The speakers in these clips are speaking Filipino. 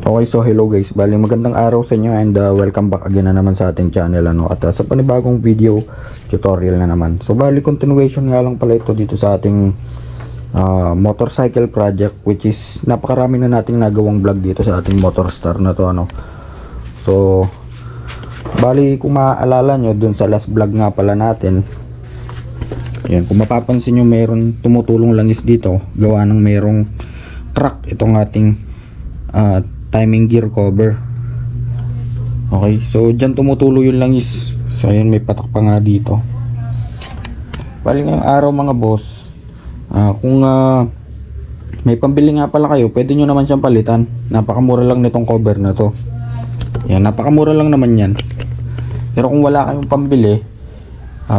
Okay, so hello guys, bali magandang araw sa inyo and welcome back again na naman sa ating channel at sa panibagong video tutorial na naman. So bali continuation nga lang pala ito dito sa ating motorcycle project, which is napakarami na nating nagawang vlog dito sa ating Motorstar na to So bali kung maaalala nyo dun sa last vlog nga pala natin, yan, kung mapapansin nyo mayroon tumutulong langis dito gawa ng mayroong crack itong ating timing gear cover. Okay, so dyan tumutulo yung langis. So ayun, may patak pa nga dito. Bali ngayong araw mga boss, kung may pambili nga pala kayo, pwede nyo naman siyang palitan. Napakamura lang nitong cover na to. Yan, napakamura lang naman yan. Pero kung wala kayong pambili,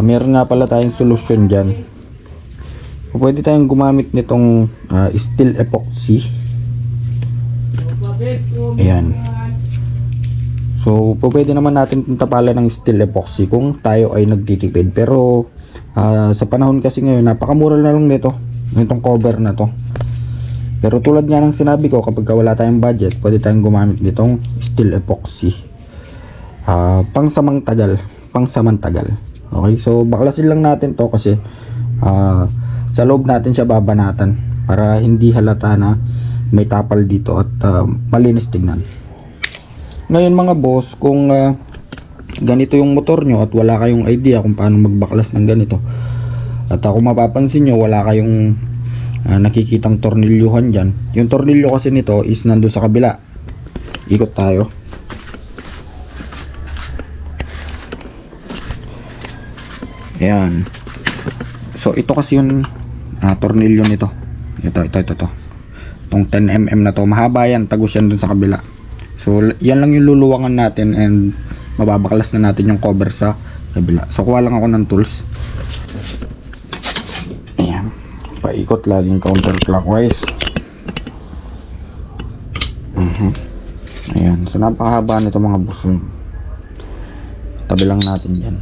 meron nga pala tayong solusyon dyan. Pwede tayong gumamit nitong steel epoxy. Ayan. So pwede naman natin tapalan ng steel epoxy kung tayo ay nagtitipid. Pero sa panahon kasi ngayon, napakamura na lang nitong cover na to. Pero tulad nga ng sinabi ko, kapag wala tayong budget, pwede tayong gumamit nitong steel epoxy. Pangsamantagal. Okay, so baklasin lang natin to kasi sa loob natin siya babanatan para hindi halata na may tapal dito at malinis tignan. Ngayon mga boss, kung ganito yung motor nyo at wala kayong idea kung paano magbaklas ng ganito, at kung mapapansin nyo wala kayong nakikitang tornilyuhan dyan, yung tornilyo kasi nito is nandun sa kabila. Ikot tayo. Ayan. So ito kasi yung tornilyo nito. Ito. Itong 10mm na to, mahaba yan, tagos yan dun sa kabila. So yan lang yung luluwangan natin and mababaklas na natin yung cover sa kabila. So kuha lang ako ng tools. Ayan, paikot laging counterclockwise. Ayan, so napakahaba nito mga boss. Tabi lang natin yan.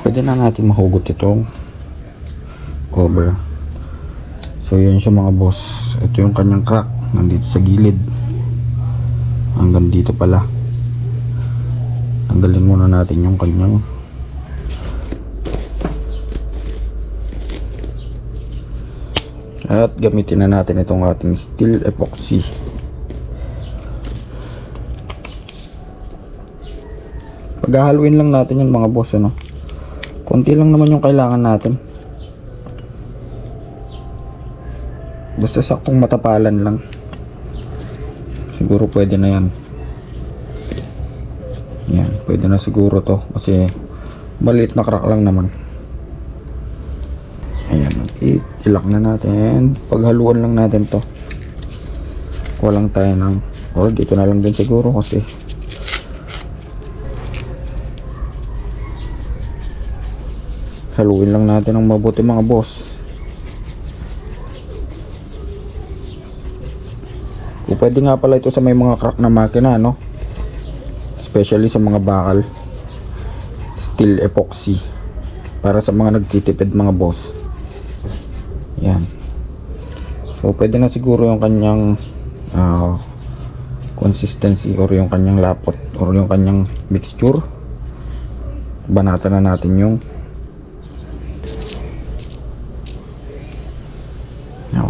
Pwede na natin mahugot itong cover. So yun siya mga boss. Ito yung kanyang crack, nandito sa gilid hanggang dito pala. Tanggalin muna natin yung kanyang at gamitin na natin itong ating steel epoxy. Paghahaluin lang natin yung mga boss, konti lang naman yung kailangan natin. Basta saktong matapalan lang. Siguro pwede na yan. Yan, pwede na siguro to. Kasi maliit na crack lang naman. Ayan, ilak na natin. Paghaluan lang natin to. Kuha lang tayo ng, or dito na lang din siguro kasi haluin lang natin ng mabuti mga boss. Kung pwede nga pala ito sa may mga crack na makina, especially sa mga bakal, steel epoxy para sa mga nagtitipid mga boss. Yan. So pwede na siguro yung kanyang consistency or yung kanyang lapot or yung kanyang mixture. Banatan na natin yung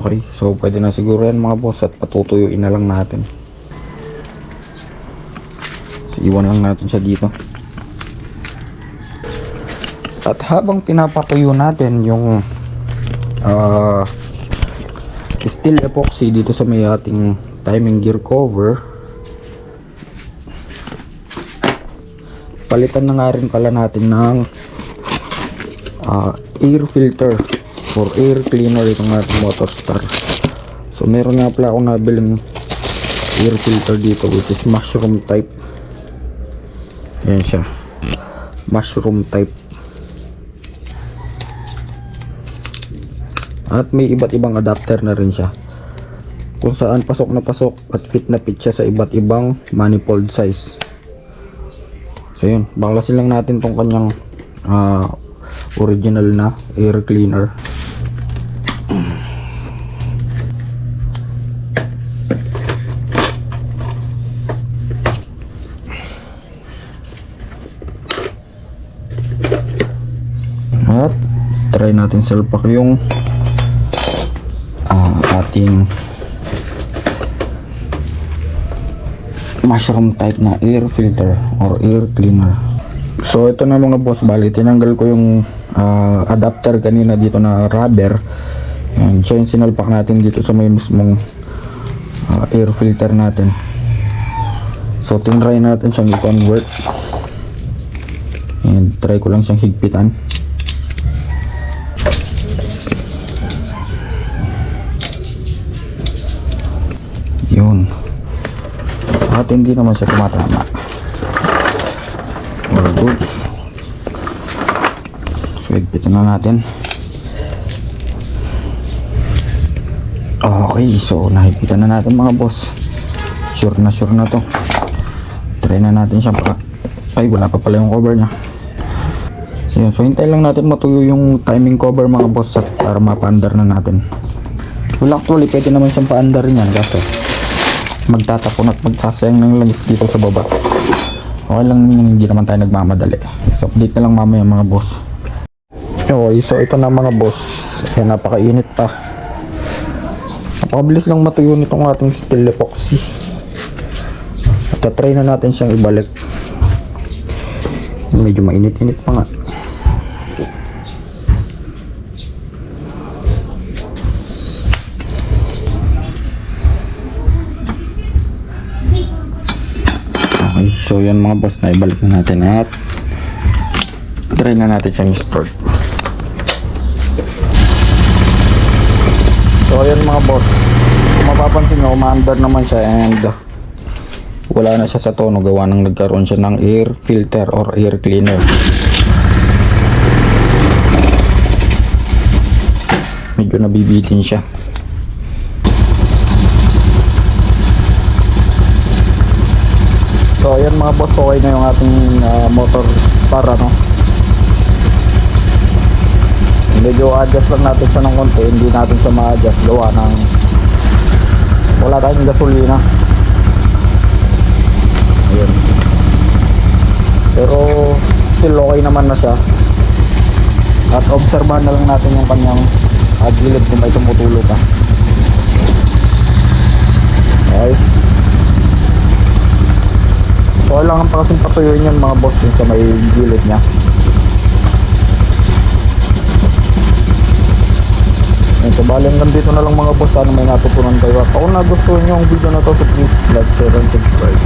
okay, so pwede na siguro yan mga boss at patutuyuin na lang natin. So iwan lang natin siya dito. At habang pinapatuyo natin yung steel epoxy dito sa may ating timing gear cover, palitan na nga rin pala natin ng air filter or air cleaner itong ating Motorstar. So meron nga pala akong nabiling air filter dito which is mushroom type. Ayan siya, mushroom type. At may iba't ibang adapter na rin siya kung saan pasok na pasok at fit na fit siya sa iba't ibang manifold size. So yun, baklasin lang natin tong kanyang original na air cleaner. At try natin salpak yung ating mushroom type na air filter or air cleaner. So ito na mga boss, bali tinanggal ko yung adapter kanina dito na rubber, and siya yung sinalpak natin dito sa may mismong air filter natin. So tinry natin siyang i-convert, and try ko lang siyang higpitan. Yun, at hindi naman siya tumatama. All goods. So higpitan na natin. Okay, so nahigpitan na natin mga boss. Sure na to. Try na natin siya pa. Ay, wala pa pala yung cover nya. So yun, so hintay lang natin matuyo yung timing cover mga boss, at para mapa-under na natin. Well, actually pwede naman siyang pa-under yan, kaso magtatapon at magsasayang ng langis dito sa baba. Okay lang yun, hindi naman tayo nagmamadali. So update na lang mamaya mga boss. Okay, so ito na mga boss. Ayan, napakainit pa. Napakabilis lang matuyo nitong ating steel epoxy. At try na natin siyang ibalik. Medyo mainit-init pa nga. Okay, so yan mga boss, na ibalik na natin at try na natin siyang start. So ayan mga boss, kung mapapansin nyo, umaandar naman siya, and wala na siya sa tono, gawa nang nagkaroon siya ng air filter or air cleaner. Medyo nabibitin siya. So ayan mga boss, okay na yung ating motor star, ano. Medyo adjust lang natin siya ng konti, hindi natin siya ma-adjust gawa ng wala tayong gasolina. Ayan. Pero still okay naman na siya. At obserbahan na lang natin yung kanyang gilid kung may tumutulo pa. Okay. So kailangan pa kasing patuyuin yan mga boss, yung sa may gilid niya. So bali hanggang dito na lang mga boss. Sana may natutunan kayo. At kung nagustuhan nyo ang video na to, so please like, share, and subscribe.